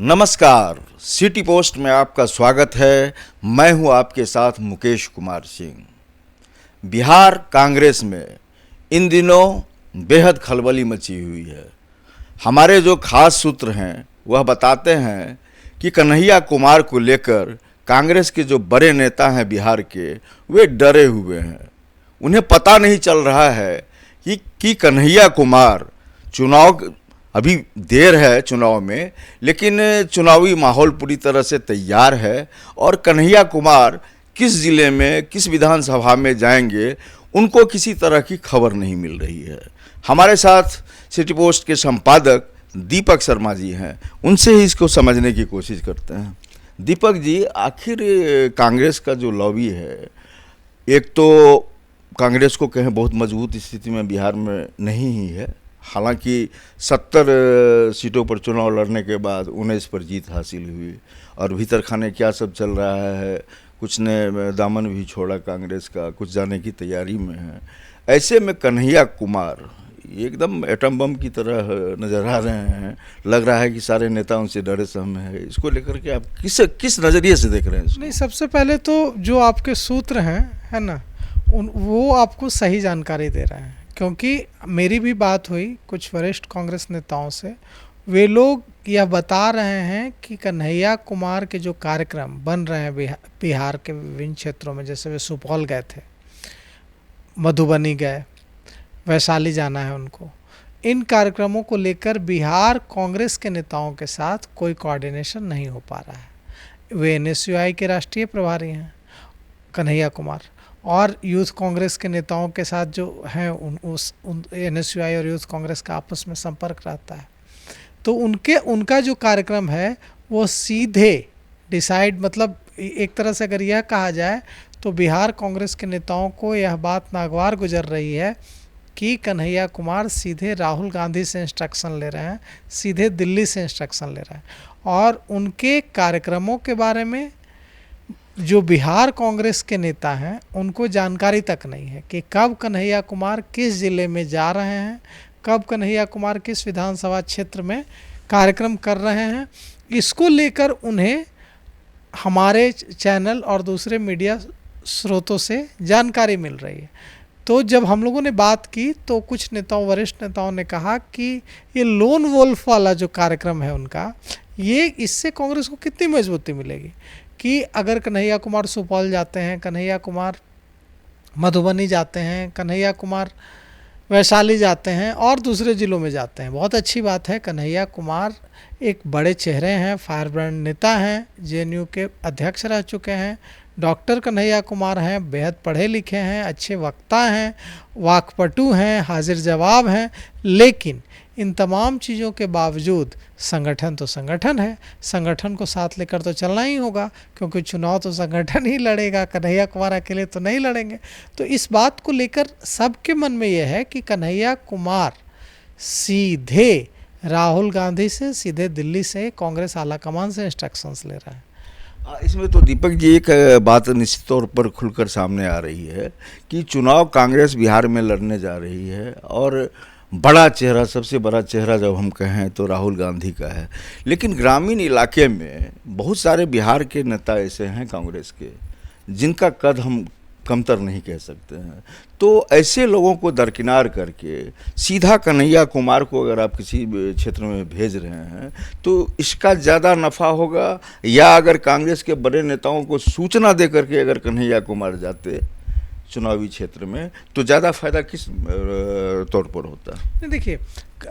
नमस्कार, city post में आपका स्वागत है। मैं हूं आपके साथ मुकेश कुमार सिंह। बिहार कांग्रेस में इन दिनों बेहद खलबली मची हुई है। हमारे जो खास सूत्र हैं वह बताते हैं कि कन्हैया कुमार को लेकर कांग्रेस के जो बड़े नेता हैं बिहार के, वे डरे हुए हैं। उन्हें पता नहीं चल रहा है कि कन्हैया कुमार चुनाव, अभी देर है चुनाव में, लेकिन चुनावी माहौल पूरी तरह से तैयार है और कन्हैया कुमार किस ज़िले में, किस विधानसभा में जाएंगे, उनको किसी तरह की खबर नहीं मिल रही है। हमारे साथ सिटी पोस्ट के संपादक दीपक शर्मा जी हैं, उनसे ही इसको समझने की कोशिश करते हैं। दीपक जी, आखिर कांग्रेस का जो लॉबी है, एक तो कांग्रेस को कहें बहुत मजबूत स्थिति में बिहार में नहीं ही है। हालांकि 70 सीटों पर चुनाव लड़ने के बाद 19 पर जीत हासिल हुई और भीतर खाने क्या सब चल रहा है, कुछ ने दामन भी छोड़ा कांग्रेस का, कुछ जाने की तैयारी में है। ऐसे में कन्हैया कुमार एकदम एटम बम की तरह नज़र आ रहे हैं। लग रहा है कि सारे नेता उनसे डरे सहमे हैं। इसको लेकर के आप किस नज़रिए से देख रहे हैं इसको? नहीं, सबसे पहले तो जो आपके सूत्र हैं, है ना, वो आपको सही जानकारी दे रहे हैं, क्योंकि मेरी भी बात हुई कुछ वरिष्ठ कांग्रेस नेताओं से। वे लोग यह बता रहे हैं कि कन्हैया कुमार के जो कार्यक्रम बन रहे हैं बिहार के विभिन्न क्षेत्रों में, जैसे वे सुपौल गए थे, मधुबनी गए, वैशाली जाना है उनको, इन कार्यक्रमों को लेकर बिहार कांग्रेस के नेताओं के साथ कोई कोऑर्डिनेशन नहीं हो पा रहा है। वे NSUI के राष्ट्रीय प्रभारी हैं कन्हैया कुमार, और यूथ कांग्रेस के नेताओं के साथ जो हैं उन NSUI और यूथ कांग्रेस का आपस में संपर्क रहता है। तो उनका जो कार्यक्रम है वो सीधे डिसाइड, मतलब एक तरह से अगर यह कहा जाए तो बिहार कांग्रेस के नेताओं को यह बात नागवार गुजर रही है कि कन्हैया कुमार सीधे राहुल गांधी से इंस्ट्रक्शन ले रहे हैं, सीधे दिल्ली से इंस्ट्रक्शन ले रहे हैं, और उनके कार्यक्रमों के बारे में जो बिहार कांग्रेस के नेता हैं उनको जानकारी तक नहीं है कि कब कन्हैया कुमार किस ज़िले में जा रहे हैं, कब कन्हैया कुमार किस विधानसभा क्षेत्र में कार्यक्रम कर रहे हैं। इसको लेकर उन्हें हमारे चैनल और दूसरे मीडिया स्रोतों से जानकारी मिल रही है। तो जब हम लोगों ने बात की तो कुछ नेताओं, वरिष्ठ नेताओं ने कहा कि ये लोन वोल्फ वाला जो कार्यक्रम है उनका, ये इससे कांग्रेस को कितनी मजबूती मिलेगी कि अगर कन्हैया कुमार सुपौल जाते हैं, कन्हैया कुमार मधुबनी जाते हैं, कन्हैया कुमार वैशाली जाते हैं और दूसरे ज़िलों में जाते हैं। बहुत अच्छी बात है, कन्हैया कुमार एक बड़े चेहरे हैं, फायर ब्रांड नेता हैं, JNU के अध्यक्ष रह चुके हैं, डॉक्टर कन्हैया कुमार हैं, बेहद पढ़े लिखे हैं, अच्छे वक्ता हैं, वाकपटु हैं, हाजिर जवाब हैं। लेकिन इन तमाम चीज़ों के बावजूद संगठन तो संगठन है, संगठन को साथ लेकर तो चलना ही होगा, क्योंकि चुनाव तो संगठन ही लड़ेगा, कन्हैया कुमार अकेले तो नहीं लड़ेंगे। तो इस बात को लेकर सबके मन में यह है कि कन्हैया कुमार सीधे राहुल गांधी से, सीधे दिल्ली से, कांग्रेस आलाकमान से इंस्ट्रक्शंस ले रहा है। इसमें तो दीपक जी एक बात निश्चित तौर पर खुलकर सामने आ रही है कि चुनाव कांग्रेस बिहार में लड़ने जा रही है और बड़ा चेहरा, सबसे बड़ा चेहरा जब हम कहें तो राहुल गांधी का है। लेकिन ग्रामीण इलाके में बहुत सारे बिहार के नेता ऐसे हैं कांग्रेस के जिनका कद हम कमतर नहीं कह सकते हैं। तो ऐसे लोगों को दरकिनार करके सीधा कन्हैया कुमार को अगर आप किसी क्षेत्र में भेज रहे हैं तो इसका ज़्यादा नफ़ा होगा, या अगर कांग्रेस के बड़े नेताओं को सूचना दे करके अगर कन्हैया कुमार जाते चुनावी क्षेत्र में तो ज़्यादा फायदा किस तौर पर होता है? देखिए,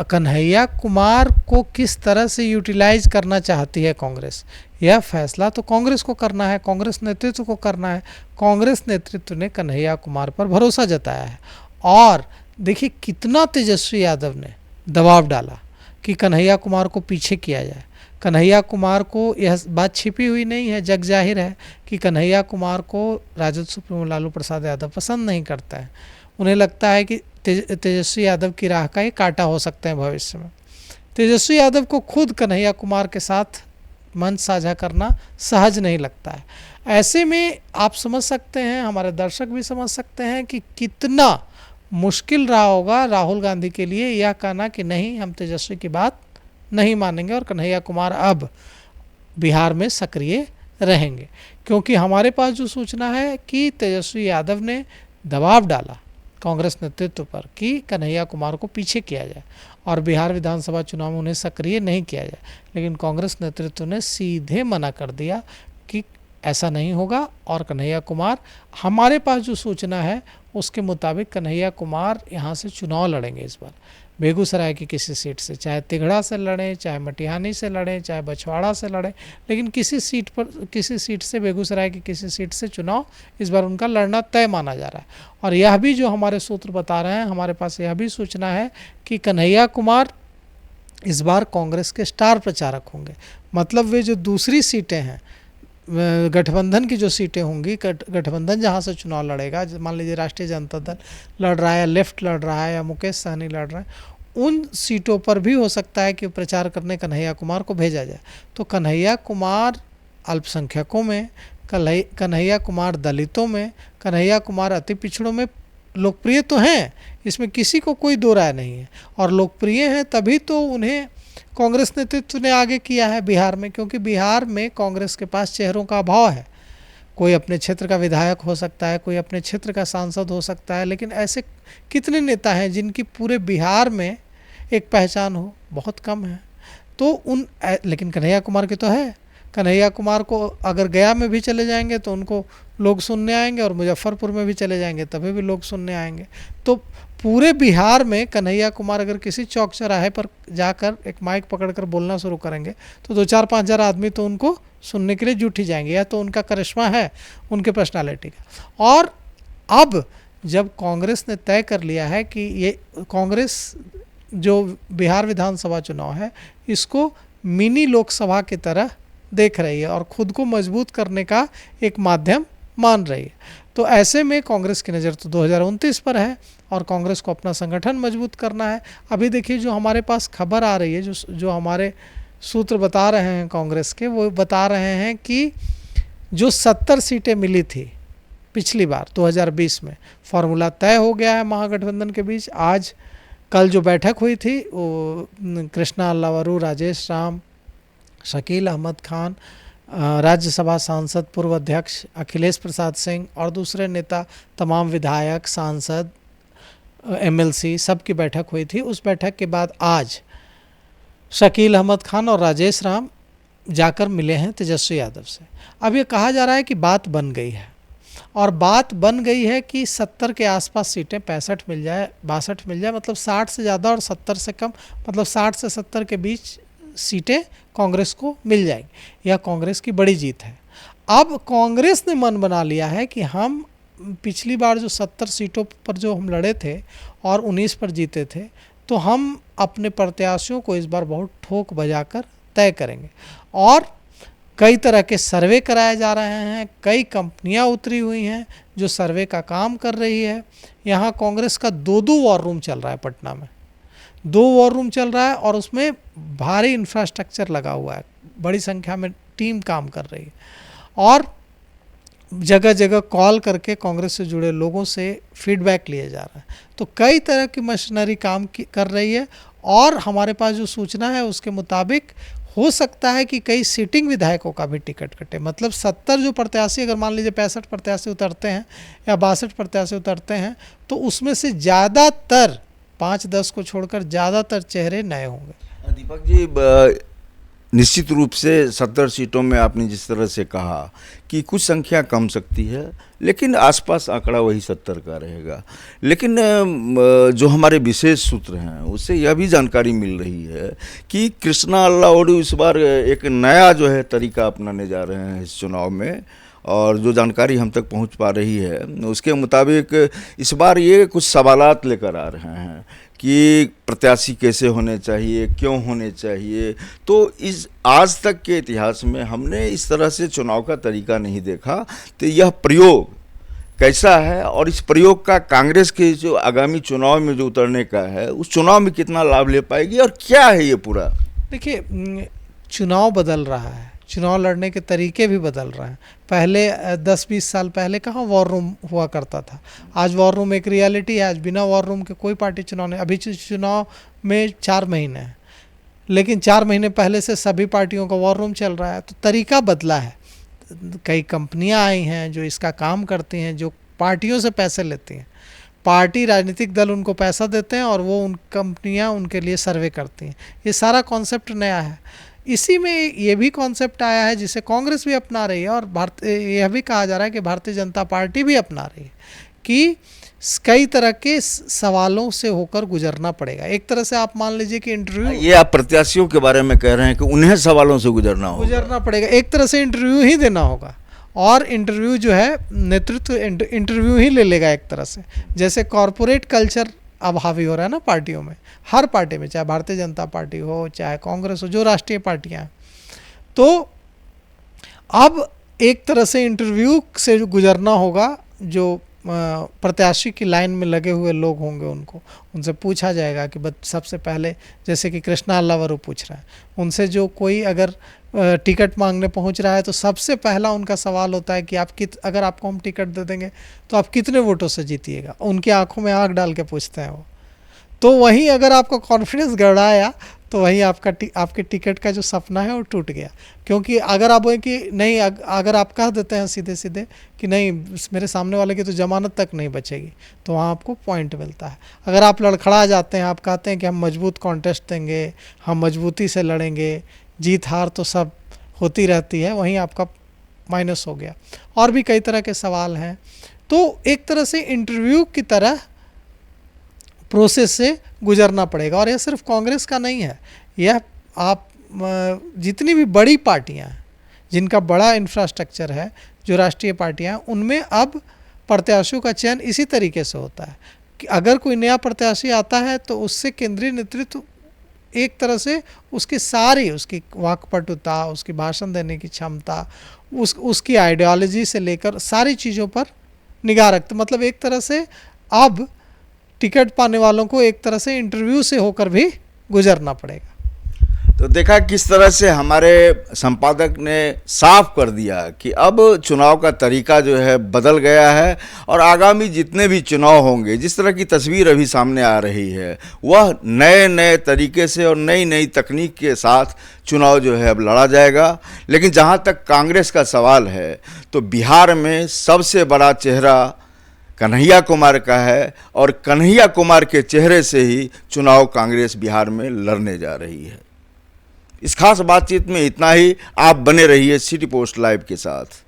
कन्हैया कुमार को किस तरह से यूटिलाइज करना चाहती है कांग्रेस, यह फैसला तो कांग्रेस को करना है, कांग्रेस नेतृत्व को करना है। कांग्रेस नेतृत्व ने कन्हैया कुमार पर भरोसा जताया है, और देखिए कितना तेजस्वी यादव ने दबाव डाला कि कन्हैया कुमार को पीछे किया जाए। कन्हैया कुमार को यह बात छिपी हुई नहीं है, जग जाहिर है कि कन्हैया कुमार को राजद सुप्रीमो लालू प्रसाद यादव पसंद नहीं करता है। उन्हें लगता है कि तेजस्वी यादव की राह का ही कांटा हो सकते हैं भविष्य में। तेजस्वी यादव को खुद कन्हैया कुमार के साथ मंच साझा करना सहज नहीं लगता है। ऐसे में आप समझ सकते हैं, हमारे दर्शक भी समझ सकते हैं कि कितना मुश्किल रहा होगा राहुल गांधी के लिए यह कहना कि नहीं, हम तेजस्वी की बात नहीं मानेंगे और कन्हैया कुमार अब बिहार में सक्रिय रहेंगे, क्योंकि हमारे पास जो सूचना है कि तेजस्वी यादव ने दबाव डाला कांग्रेस नेतृत्व पर कि कन्हैया कुमार को पीछे किया जाए और बिहार विधानसभा चुनाव में उन्हें सक्रिय नहीं किया जाए, लेकिन कांग्रेस नेतृत्व ने सीधे मना कर दिया कि ऐसा नहीं होगा। और कन्हैया कुमार, हमारे पास जो सूचना है उसके मुताबिक कन्हैया कुमार यहाँ से चुनाव लड़ेंगे इस बार बेगूसराय की किसी सीट से, चाहे तिगड़ा से लड़ें, चाहे मटिहानी से लड़ें, चाहे बछवाड़ा से लड़ें, लेकिन किसी सीट से, बेगूसराय की किसी सीट से चुनाव इस बार उनका लड़ना तय माना जा रहा है। और यह भी जो हमारे सूत्र बता रहे हैं, हमारे पास यह भी सूचना है कि कन्हैया कुमार इस बार कांग्रेस के स्टार प्रचारक होंगे। मतलब वे जो दूसरी सीटें हैं, गठबंधन की जो सीटें होंगी, गठबंधन जहाँ से चुनाव लड़ेगा, मान लीजिए राष्ट्रीय जनता दल लड़ रहा है या लेफ्ट लड़ रहा है या मुकेश सहनी लड़ रहा है, उन सीटों पर भी हो सकता है कि प्रचार करने कन्हैया कुमार को भेजा जाए। तो कन्हैया कुमार अल्पसंख्यकों में, कन्हैया कुमार दलितों में, कन्हैया कुमार अति पिछड़ों में लोकप्रिय तो हैं, इसमें किसी को कोई दो राय नहीं है। और लोकप्रिय हैं तभी तो उन्हें कांग्रेस नेतृत्व ने आगे किया है बिहार में, क्योंकि बिहार में कांग्रेस के पास चेहरों का अभाव है। कोई अपने क्षेत्र का विधायक हो सकता है, कोई अपने क्षेत्र का सांसद हो सकता है, लेकिन ऐसे कितने नेता हैं जिनकी पूरे बिहार में एक पहचान हो? बहुत कम है। तो लेकिन कन्हैया कुमार की तो है। कन्हैया कुमार को अगर गया में भी चले जाएंगे तो उनको लोग सुनने आएंगे, और मुजफ्फरपुर में भी चले जाएंगे तभी भी लोग सुनने आएंगे। तो पूरे बिहार में कन्हैया कुमार अगर किसी चौक चौराहे पर जाकर एक माइक पकड़कर बोलना शुरू करेंगे तो 2-4-5 हज़ार आदमी तो उनको सुनने के लिए जुट ही जाएंगे। या तो उनका करिश्मा है, उनके पर्सनालिटी का। और अब जब कांग्रेस ने तय कर लिया है कि ये कांग्रेस जो बिहार विधानसभा चुनाव है इसको मिनी लोकसभा की तरह देख रही है और ख़ुद को मजबूत करने का एक माध्यम मान रही है, तो ऐसे में कांग्रेस की नज़र तो 2029 पर है और कांग्रेस को अपना संगठन मजबूत करना है। अभी देखिए जो हमारे पास खबर आ रही है, जो हमारे सूत्र बता रहे हैं कांग्रेस के, वो बता रहे हैं कि जो 70 सीटें मिली थी पिछली बार 2020 में, फॉर्मूला तय हो गया है महागठबंधन के बीच। आज कल जो बैठक हुई थी वो कृष्णा अल्लावरू, राजेश राम, शकील अहमद खान, राज्यसभा सांसद पूर्व अध्यक्ष अखिलेश प्रसाद सिंह और दूसरे नेता, तमाम विधायक, सांसद, एमएलसी, सब की बैठक हुई थी। उस बैठक के बाद आज शकील अहमद खान और राजेश राम जाकर मिले हैं तेजस्वी यादव से। अब ये कहा जा रहा है कि बात बन गई है, और बात बन गई है कि 70 के आसपास सीटें, 65 मिल जाए, 62 मिल जाए, मतलब 60 से ज़्यादा और 70 से कम, मतलब 60 से 70 के बीच सीटें कांग्रेस को मिल जाएंगी। यह कांग्रेस की बड़ी जीत है। अब कांग्रेस ने मन बना लिया है कि हम पिछली बार जो 70 सीटों पर जो हम लड़े थे और 19 पर जीते थे, तो हम अपने प्रत्याशियों को इस बार बहुत ठोक बजाकर तय करेंगे। और कई तरह के सर्वे कराए जा रहे हैं, कई कंपनियां उतरी हुई हैं जो सर्वे का काम कर रही है। यहाँ कांग्रेस का 2 वॉर रूम चल रहा है पटना में, 2 वॉर रूम चल रहा है और उसमें भारी इंफ्रास्ट्रक्चर लगा हुआ है, बड़ी संख्या में टीम काम कर रही है और जगह जगह कॉल करके कांग्रेस से जुड़े लोगों से फीडबैक लिए जा रहा है। तो कई तरह की मशीनरी काम कर रही है और हमारे पास जो सूचना है उसके मुताबिक हो सकता है कि कई सिटिंग विधायकों का भी टिकट कटे। मतलब 70 जो प्रत्याशी, अगर मान लीजिए 65 प्रत्याशी उतरते हैं या 62 प्रत्याशी उतरते हैं, तो उसमें से ज़्यादातर 5-10 को छोड़कर ज़्यादातर चेहरे नए होंगे। दीपक जी, निश्चित रूप से 70 सीटों में आपने जिस तरह से कहा कि कुछ संख्या कम सकती है, लेकिन आसपास आंकड़ा वही 70 का रहेगा। लेकिन जो हमारे विशेष सूत्र हैं उससे यह भी जानकारी मिल रही है कि कृष्णा अल्लावरू इस बार एक नया जो है तरीका अपनाने जा रहे हैं इस चुनाव में, और जो जानकारी हम तक पहुंच पा रही है उसके मुताबिक इस बार ये कुछ सवालात लेकर आ रहे हैं कि प्रत्याशी कैसे होने चाहिए, क्यों होने चाहिए। तो इस आज तक के इतिहास में हमने इस तरह से चुनाव का तरीका नहीं देखा। तो यह प्रयोग कैसा है और इस प्रयोग का कांग्रेस के जो आगामी चुनाव में जो उतरने का है उस चुनाव में कितना लाभ ले पाएगी और क्या है ये पूरा? देखिए, चुनाव बदल रहा है, चुनाव लड़ने के तरीके भी बदल रहे हैं। पहले 10-20 साल पहले कहाँ वॉर रूम हुआ करता था, आज वॉर रूम एक रियलिटी है। आज बिना वॉर रूम के कोई पार्टी चुनाव नहीं, अभी चुनाव में 4 महीने हैं, लेकिन 4 महीने पहले से सभी पार्टियों का वॉर रूम चल रहा है। तो तरीका बदला है, कई कंपनियां आई हैं जो इसका काम करती हैं, जो पार्टियों से पैसे लेती हैं। पार्टी, राजनीतिक दल उनको पैसा देते हैं और वो उन कंपनियां उनके लिए सर्वे करती हैं। ये सारा कॉन्सेप्ट नया है। इसी में ये भी कॉन्सेप्ट आया है जिसे कांग्रेस भी अपना रही है और यह भी कहा जा रहा है कि भारतीय जनता पार्टी भी अपना रही है कि कई तरह के सवालों से होकर गुजरना पड़ेगा। एक तरह से आप मान लीजिए कि इंटरव्यू, ये आप प्रत्याशियों के बारे में कह रहे हैं कि उन्हें सवालों से गुजरना पड़ेगा। एक तरह से इंटरव्यू ही देना होगा और इंटरव्यू जो है नेतृत्व इंटरव्यू ही ले लेगा एक तरह से। जैसे कॉरपोरेट कल्चर अब हावी हो रहा है ना पार्टियों में, हर पार्टी में, चाहे भारतीय जनता पार्टी हो चाहे कांग्रेस हो, जो राष्ट्रीय पार्टियां हैं। तो अब एक तरह से इंटरव्यू से गुजरना होगा। जो प्रत्याशी की लाइन में लगे हुए लोग होंगे उनसे पूछा जाएगा कि सबसे पहले, जैसे कि कृष्णा अल्लावरू पूछ रहा है, उनसे जो कोई अगर टिकट मांगने पहुंच रहा है तो सबसे पहला उनका सवाल होता है कि अगर आपको हम टिकट दे देंगे तो आप कितने वोटों से जीतिएगा। उनकी आंखों में आंख डाल के पूछते हैं वो। तो वहीं अगर आपका कॉन्फिडेंस गड़ाया तो वहीं आपके टिकट का जो सपना है वो टूट गया। क्योंकि अगर आप कि नहीं, अगर आप कह देते हैं सीधे सीधे कि नहीं मेरे सामने वाले की तो जमानत तक नहीं बचेगी, तो वहाँ आपको पॉइंट मिलता है। अगर आप लड़खड़ा जाते हैं, आप कहते हैं कि हम मजबूत कॉन्टेस्ट देंगे, हम मजबूती से लड़ेंगे, जीत हार तो सब होती रहती है, वहीं आपका माइनस हो गया। और भी कई तरह के सवाल हैं। तो एक तरह से इंटरव्यू की तरह प्रोसेस से गुजरना पड़ेगा। और यह सिर्फ कांग्रेस का नहीं है, यह आप जितनी भी बड़ी पार्टियां हैं जिनका बड़ा इंफ्रास्ट्रक्चर है, जो राष्ट्रीय पार्टियां हैं, उनमें अब प्रत्याशियों का चयन इसी तरीके से होता है कि अगर कोई नया प्रत्याशी आता है तो उससे केंद्रीय नेतृत्व एक तरह से उसकी वाक्पटुता, उसकी भाषण देने की क्षमता, उसकी आइडियोलॉजी से लेकर सारी चीज़ों पर निगाह रखते। मतलब एक तरह से अब टिकट पाने वालों को एक तरह से इंटरव्यू से होकर भी गुजरना पड़ेगा। तो देखा किस तरह से हमारे संपादक ने साफ कर दिया कि अब चुनाव का तरीका जो है बदल गया है और आगामी जितने भी चुनाव होंगे, जिस तरह की तस्वीर अभी सामने आ रही है, वह नए नए तरीके से और नई नई तकनीक के साथ चुनाव जो है अब लड़ा जाएगा। लेकिन जहाँ तक कांग्रेस का सवाल है तो बिहार में सबसे बड़ा चेहरा कन्हैया कुमार का है और कन्हैया कुमार के चेहरे से ही चुनाव कांग्रेस बिहार में लड़ने जा रही है। इस खास बातचीत में इतना ही। आप बने रहिए सिटी पोस्ट लाइव के साथ।